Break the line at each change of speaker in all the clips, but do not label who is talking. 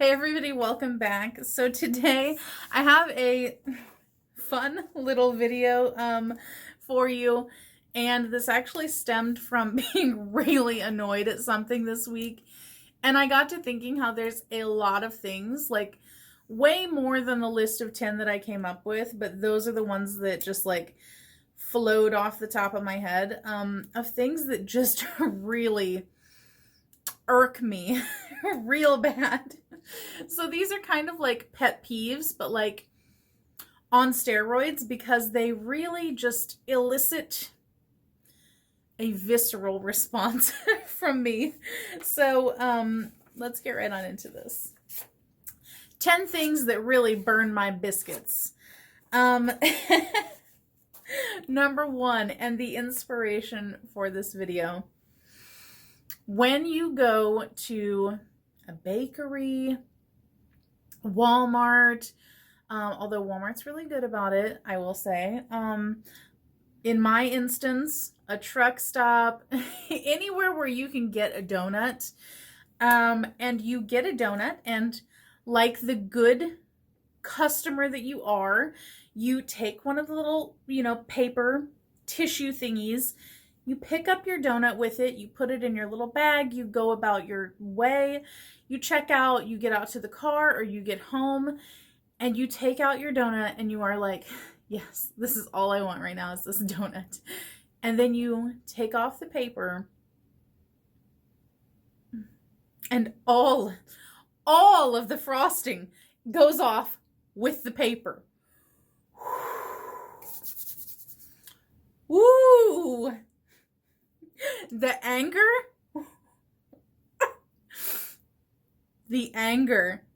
Hey everybody, welcome back. So today I have a fun little video for you, and this actually stemmed from being really annoyed at something this week. And I got to thinking how there's a lot of things, like way more than the list of 10 that I came up with, but those are the ones that just like flowed off the top of my head, of things that just really irk me real bad. So these are kind of like pet peeves, but like on steroids, because they really just elicit a visceral response from me. So let's get right on into this. 10 things that really burn my biscuits. Number one, and the inspiration for this video: when you go to a bakery, Walmart, although Walmart's really good about it, I will say. In my instance, a truck stop, anywhere where you can get a donut, and you get a donut, and like the good customer that you are, you take one of the little, paper tissue thingies. You pick up your donut with it, you put it in your little bag, you go about your way, you check out, you get out to the car or you get home, and you take out your donut and you are like, yes, this is all I want right now is this donut. And then you take off the paper and all of the frosting goes off with the paper. Woo! The anger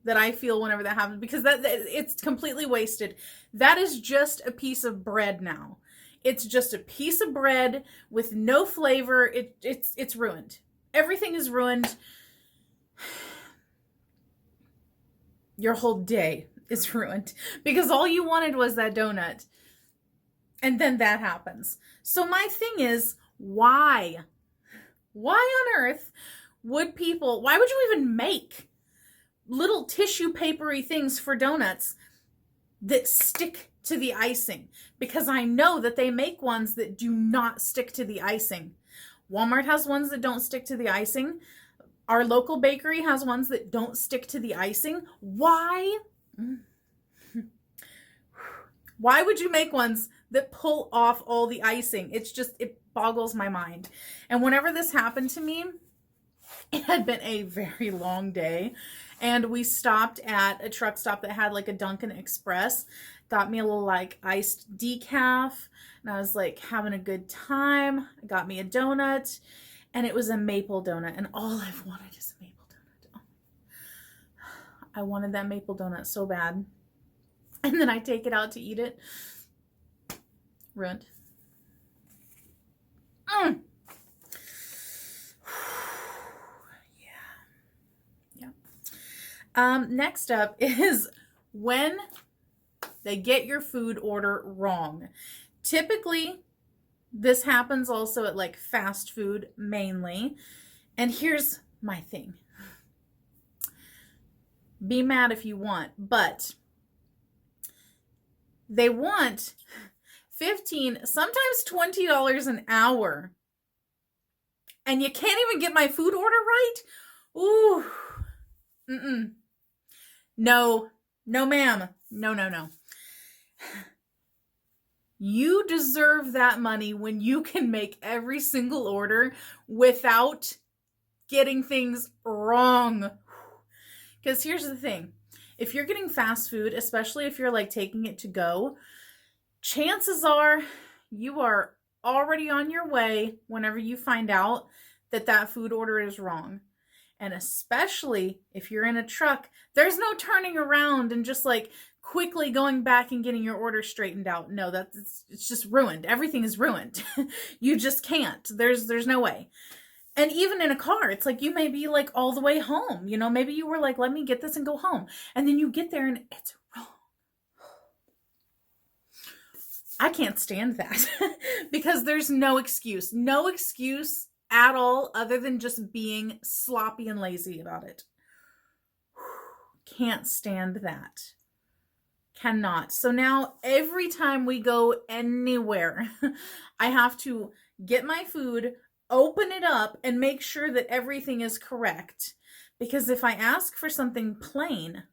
that I feel whenever that happens, because it's completely wasted. That is just a piece of bread now. It's just a piece of bread with no flavor. It's ruined. Everything is ruined. Your whole day is ruined because all you wanted was that donut. And then that happens. So my thing is, why on earth why would you even make little tissue papery things for donuts that stick to the icing? Because I know that they make ones that do not stick to the icing. Walmart has ones that don't stick to the icing. Our local bakery has ones that don't stick to the icing. Why? Why would you make ones that pull off all the icing? It boggles my mind. And whenever this happened to me, it had been a very long day, and we stopped at a truck stop that had like a Dunkin' Express. Got me a little like iced decaf, and I was like having a good time. I got me a donut, and it was a maple donut, and all I've wanted is a maple donut. Oh. I wanted that maple donut so bad. And then I take it out to eat it. Ruined. Yeah. Next up is when they get your food order wrong. Typically, this happens also at like fast food mainly. And here's my thing. Be mad if you want, but they want $15, sometimes $20 an hour. And you can't even get my food order right? Ooh. No, ma'am. No. You deserve that money when you can make every single order without getting things wrong. Because here's the thing. If you're getting fast food, especially if you're like taking it to go, chances are you are already on your way whenever you find out that food order is wrong. And especially if you're in a truck, there's no turning around and just like quickly going back and getting your order straightened out. No, it's just ruined. Everything is ruined. You just can't. There's no way. And even in a car, it's like you may be like all the way home. Maybe you were like, let me get this and go home. And then you get there and it's wrong. I can't stand that because there's no excuse at all other than just being sloppy and lazy about it. can't stand that. Cannot. So now every time we go anywhere, I have to get my food, open it up, and make sure that everything is correct. Because if I ask for something plain,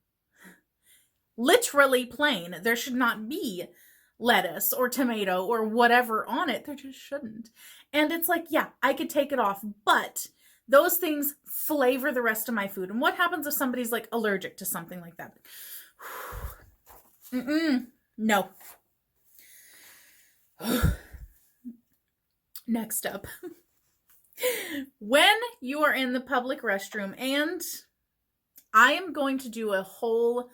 literally plain, there should not be lettuce or tomato or whatever on it. There just shouldn't. And it's like, yeah, I could take it off, but those things flavor the rest of my food. And what happens if somebody's like allergic to something like that? No. Next up. When you are in the public restroom, and I am going to do a whole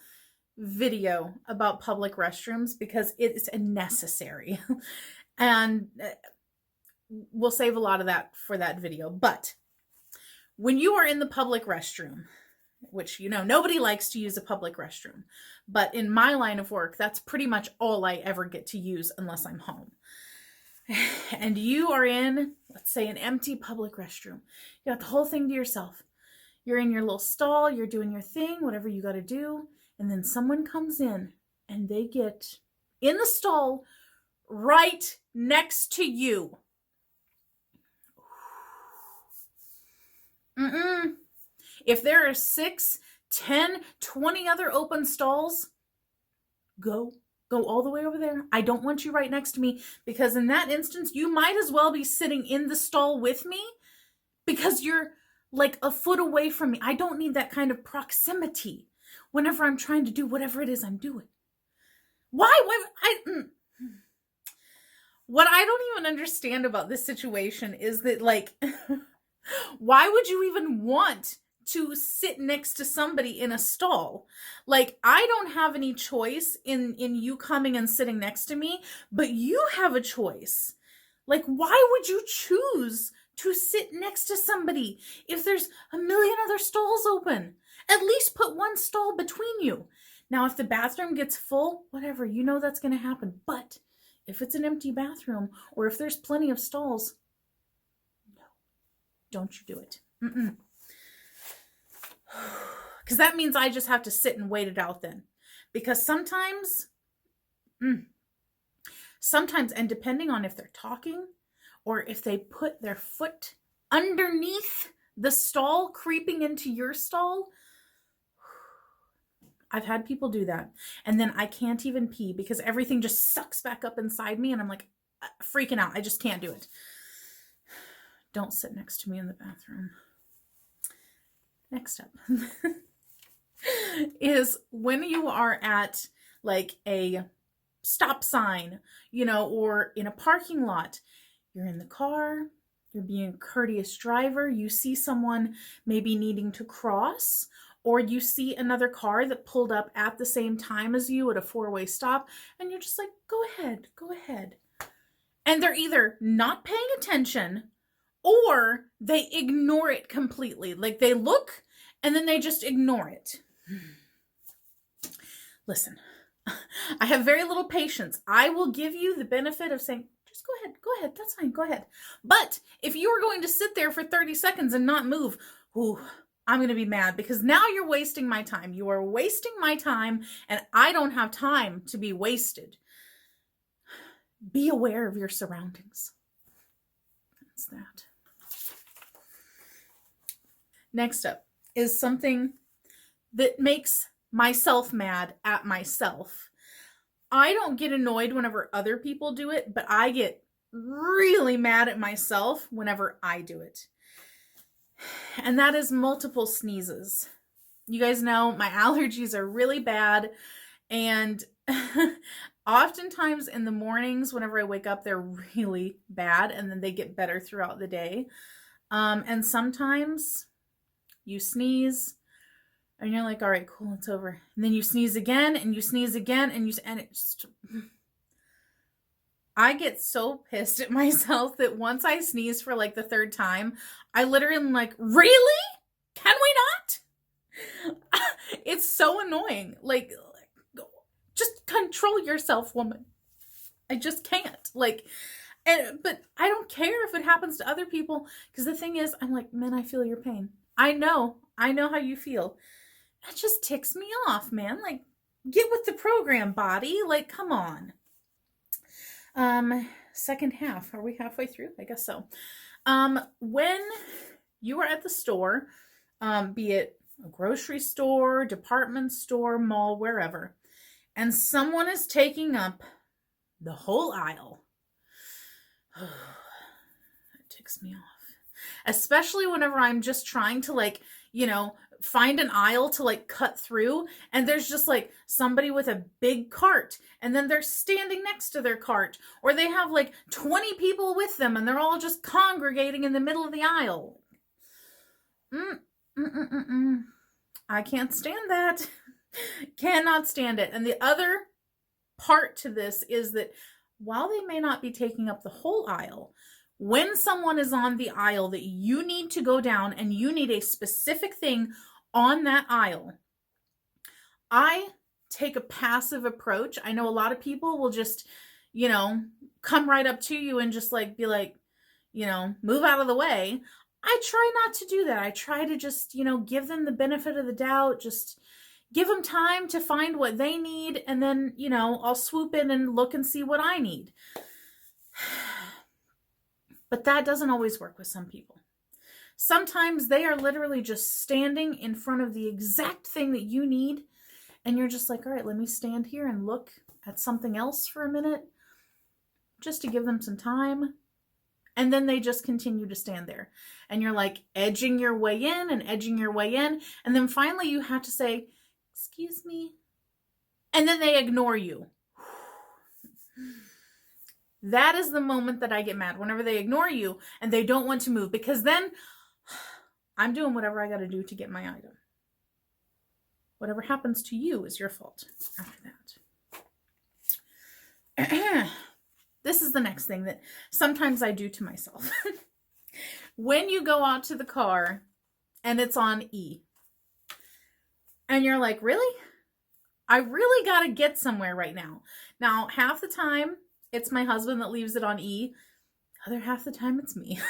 video about public restrooms because it is necessary. And we'll save a lot of that for that video. But when you are in the public restroom, which, nobody likes to use a public restroom, but in my line of work, that's pretty much all I ever get to use unless I'm home. And you are in, let's say, an empty public restroom. You got the whole thing to yourself. You're in your little stall, you're doing your thing, whatever you got to do, and then someone comes in and they get in the stall right next to you. If there are 6, 10, 20 other open stalls, go all the way over there. I don't want you right next to me, because in that instance, you might as well be sitting in the stall with me because you're like a foot away from me. I don't need that kind of proximity whenever I'm trying to do whatever it is I'm doing. What I don't even understand about this situation is that, like, why would you even want to sit next to somebody in a stall? Like, I don't have any choice in you coming and sitting next to me, but you have a choice. Like, why would you choose to sit next to somebody if there's a million other stalls open? At least put one stall between you. Now, if the bathroom gets full, whatever, that's going to happen. But if it's an empty bathroom, or if there's plenty of stalls, no, don't you do it. Because that means I just have to sit and wait it out then. Because sometimes, and depending on if they're talking or if they put their foot underneath the stall, creeping into your stall, I've had people do that. And then I can't even pee because everything just sucks back up inside me and I'm like freaking out. I just can't do it. Don't sit next to me in the bathroom. Next up is when you are at like a stop sign, or in a parking lot. You're in the car, you're being a courteous driver, you see someone maybe needing to cross, or you see another car that pulled up at the same time as you at a 4-way stop, and you're just like, go ahead. And they're either not paying attention or they ignore it completely. Like, they look and then they just ignore it. Listen, I have very little patience. I will give you the benefit of saying, just go ahead, that's fine, go ahead. But if you are going to sit there for 30 seconds and not move, I'm going to be mad, because now you're wasting my time. You are wasting my time, and I don't have time to be wasted. Be aware of your surroundings. That's that. Next up is something that makes myself mad at myself. I don't get annoyed whenever other people do it, but I get really mad at myself whenever I do it. And that is multiple sneezes. You guys know my allergies are really bad, and oftentimes in the mornings whenever I wake up, they're really bad, and then they get better throughout the day. And sometimes you sneeze and you're like, all right, cool, it's over. And then you sneeze again and you sneeze again and it's I get so pissed at myself that once I sneeze for like the third time, I literally am like, really? Can we not? It's so annoying. Like, just control yourself, woman. I just can't. But I don't care if it happens to other people, because the thing is, I'm like, man, I feel your pain. I know how you feel. That just ticks me off, man. Like, get with the program, body. Like, come on. Second half. Are we halfway through? I guess so. When you are at the store, be it a grocery store, department store, mall, wherever, and someone is taking up the whole aisle, it ticks me off. Especially whenever I'm just trying to, like, find an aisle to, like, cut through, and there's just, like, somebody with a big cart, and then they're standing next to their cart, or they have, like, 20 people with them, and they're all just congregating in the middle of the aisle. I can't stand that. Cannot stand it. And the other part to this is that while they may not be taking up the whole aisle, when someone is on the aisle that you need to go down and you need a specific thing on that aisle, I take a passive approach. I know a lot of people will just, come right up to you and just, like, be like, move out of the way. I try not to do that. I try to just, give them the benefit of the doubt, just give them time to find what they need, and then, I'll swoop in and look and see what I need. But that doesn't always work with some people. Sometimes they are literally just standing in front of the exact thing that you need, and you're just like, all right, let me stand here and look at something else for a minute, just to give them some time. And then they just continue to stand there. And you're like edging your way in and edging your way in. And then finally you have to say, excuse me. And then they ignore you. That is the moment that I get mad, whenever they ignore you and they don't want to move, because then I'm doing whatever I got to do to get my item. Whatever happens to you is your fault after that. This is the next thing that sometimes I do to myself. When you go out to the car and it's on E, and you're like, really? I really got to get somewhere right now. Now, half the time, it's my husband that leaves it on E. Other half the time, it's me.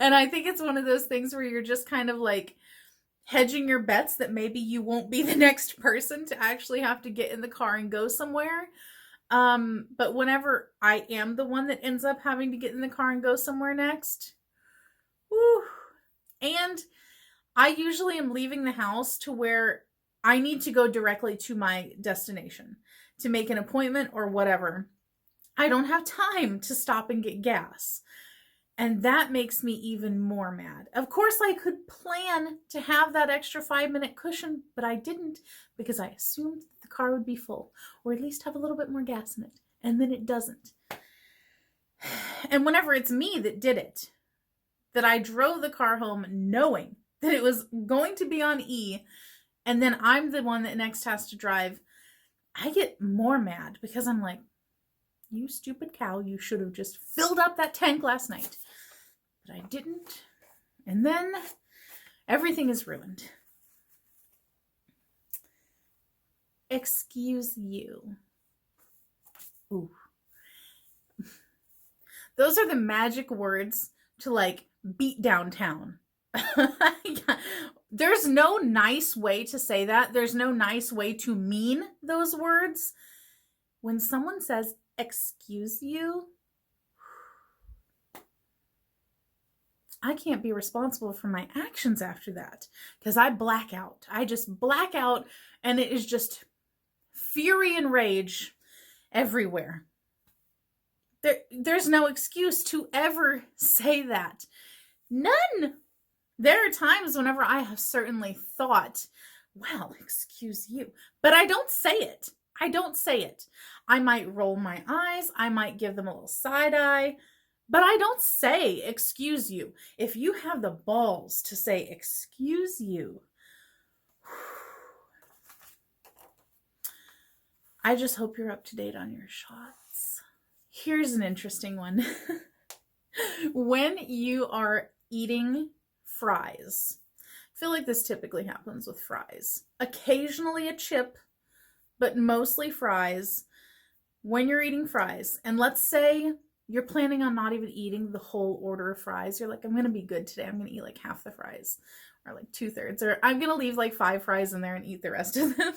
And I think it's one of those things where you're just kind of like hedging your bets that maybe you won't be the next person to actually have to get in the car and go somewhere. But whenever I am the one that ends up having to get in the car and go somewhere next, whew, and I usually am leaving the house to where I need to go directly to my destination to make an appointment or whatever. I don't have time to stop and get gas. And that makes me even more mad. Of course, I could plan to have that extra 5-minute cushion, but I didn't, because I assumed the car would be full, or at least have a little bit more gas in it. And then it doesn't. And whenever it's me that did it, that I drove the car home knowing that it was going to be on E, and then I'm the one that next has to drive, I get more mad, because I'm like, you stupid cow, you should have just filled up that tank last night. But I didn't. And then everything is ruined. Excuse you. Ooh. Those are the magic words to, like, beat downtown. There's no nice way to say that. There's no nice way to mean those words. When someone says, excuse you, I can't be responsible for my actions after that, because I black out. I just black out, and it is just fury and rage everywhere. There's no excuse to ever say that. None. There are times whenever I have certainly thought, well, excuse you, but I don't say it. I don't say it. I might roll my eyes. I might give them a little side eye, but I don't say, excuse you. If you have the balls to say, excuse you, I just hope you're up to date on your shots. Here's an interesting one. When you are eating fries, I feel like this typically happens with fries. Occasionally a chip, but mostly fries. When you're eating fries, and let's say you're planning on not even eating the whole order of fries, you're like, I'm going to be good today. I'm going to eat like half the fries. or like 2/3, or I'm gonna leave like 5 fries in there and eat the rest of them.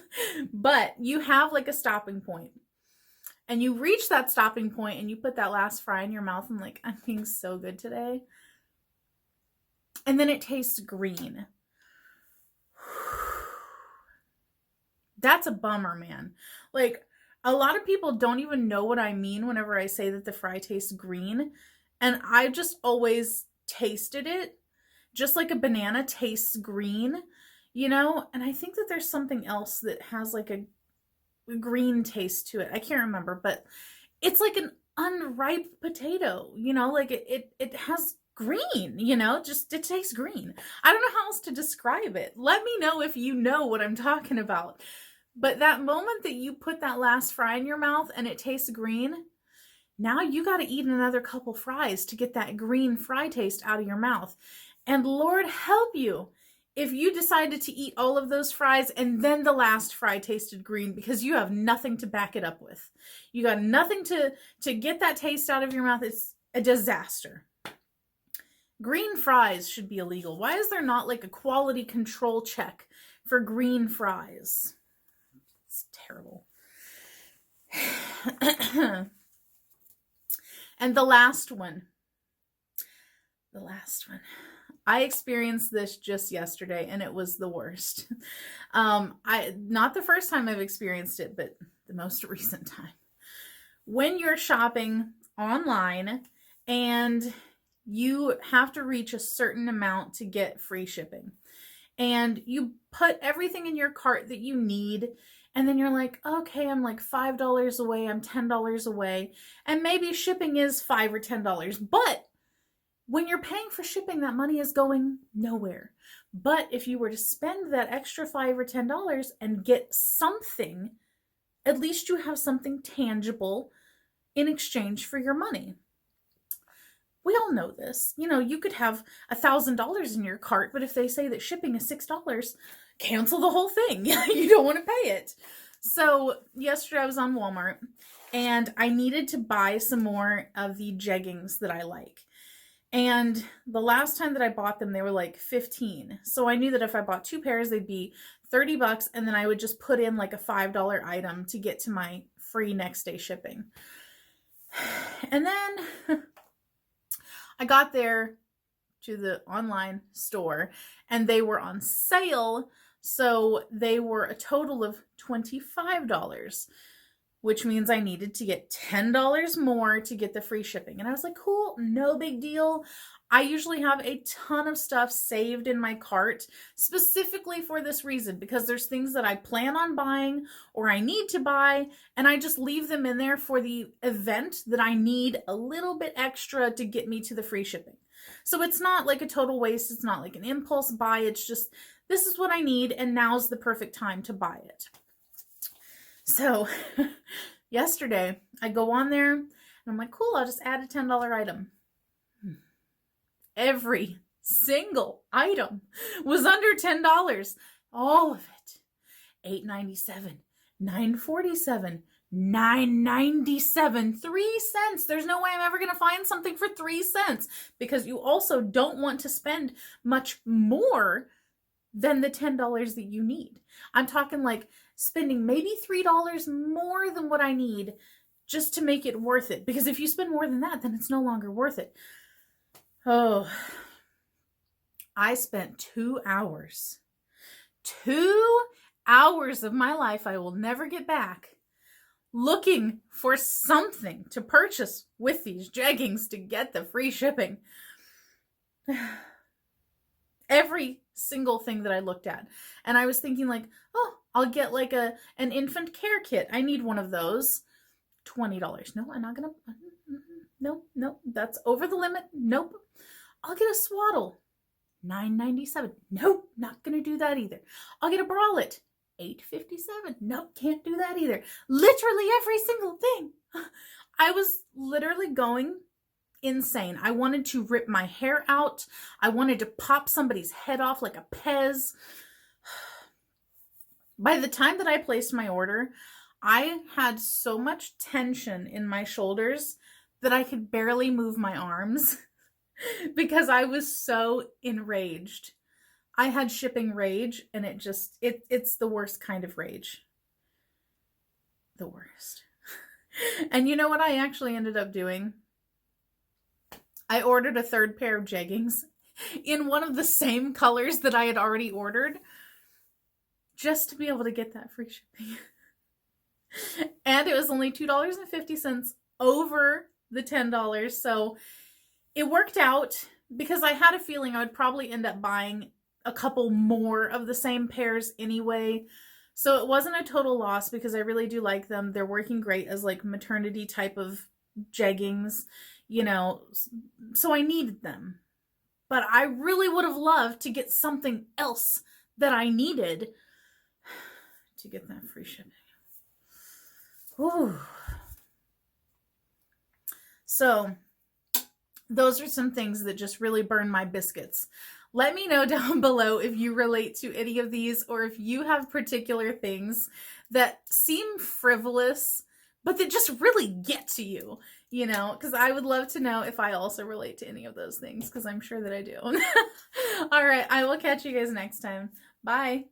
But you have like a stopping point, and you reach that stopping point and you put that last fry in your mouth and like, I'm being so good today. And then it tastes green. That's a bummer, man. Like, a lot of people don't even know what I mean whenever I say that the fry tastes green. And I've just always tasted it just like a banana tastes green, you know? And I think that there's something else that has like a green taste to it. I can't remember, but it's like an unripe potato, you know? Like it has green, you know? Just it tastes green. I don't know how else to describe it. Let me know if you know what I'm talking about. But that moment that you put that last fry in your mouth and it tastes green, now you got to eat another couple fries to get that green fry taste out of your mouth. And Lord help you if you decided to eat all of those fries and then the last fry tasted green, because you have nothing to back it up with. You got nothing to get that taste out of your mouth. It's a disaster. Green fries should be illegal. Why is there not like a quality control check for green fries? It's terrible. And the last one. I experienced this just yesterday and it was the worst. Not the first time I've experienced it, but the most recent time. When you're shopping online and you have to reach a certain amount to get free shipping, and you put everything in your cart that you need, and then you're like, okay, I'm like $5 away, I'm $10 away, and maybe shipping is $5 or $10, but when you're paying for shipping, that money is going nowhere. But if you were to spend that extra $5 or $10 and get something, at least you have something tangible in exchange for your money. We all know this. You know, you could have $1,000 in your cart, but if they say that shipping is $6, cancel the whole thing. You don't want to pay it. So yesterday I was on Walmart and I needed to buy some more of the jeggings that I like. And the last time that I bought them, they were like $15. So I knew that if I bought 2 pairs, they'd be $30, and then I would just put in like a $5 item to get to my free next day shipping. And then I got there to the online store and they were on sale. So they were a total of $25, which means I needed to get $10 more to get the free shipping. And I was like, cool, no big deal. I usually have a ton of stuff saved in my cart specifically for this reason, because there's things that I plan on buying or I need to buy, and I just leave them in there for the event that I need a little bit extra to get me to the free shipping. So it's not like a total waste. It's not like an impulse buy. It's just, this is what I need, and now's the perfect time to buy it. So yesterday I go on there and I'm like, cool, I'll just add a $10 item. Every single item was under $10. All of it. $8.97, $9.47, $9.97, 3 cents. There's no way I'm ever going to find something for 3 cents, because you also don't want to spend much more than the $10 that you need. I'm talking like spending maybe $3 more than what I need just to make it worth it. Because if you spend more than that, then it's no longer worth it. Oh, I spent 2 hours. 2 hours of my life I will never get back looking for something to purchase with these jeggings to get the free shipping. Every single thing that I looked at. And I was thinking like, oh, I'll get like an infant care kit. I need one of those. $20. No, I'm not going to. No, that's over the limit. Nope. I'll get a swaddle. $9.97. Nope, not going to do that either. I'll get a bralette. $8.57. Nope, can't do that either. Literally every single thing. I was literally going insane. I wanted to rip my hair out. I wanted to pop somebody's head off like a Pez. By the time that I placed my order, I had so much tension in my shoulders that I could barely move my arms because I was so enraged. I had shipping rage, and it's the worst kind of rage. The worst. And you know what I actually ended up doing? I ordered a third pair of jeggings in one of the same colors that I had already ordered, just to be able to get that free shipping. And it was only $2.50 over the $10. So it worked out, because I had a feeling I would probably end up buying a couple more of the same pairs anyway. So it wasn't a total loss, because I really do like them. They're working great as like maternity type of jeggings, you know, so I needed them. But I really would have loved to get something else that I needed to get that free shipping. Ooh. So those are some things that just really burn my biscuits. Let me know down below if you relate to any of these, or if you have particular things that seem frivolous, but that just really get to you, you know, because I would love to know if I also relate to any of those things, because I'm sure that I do. All right, I will catch you guys next time. Bye.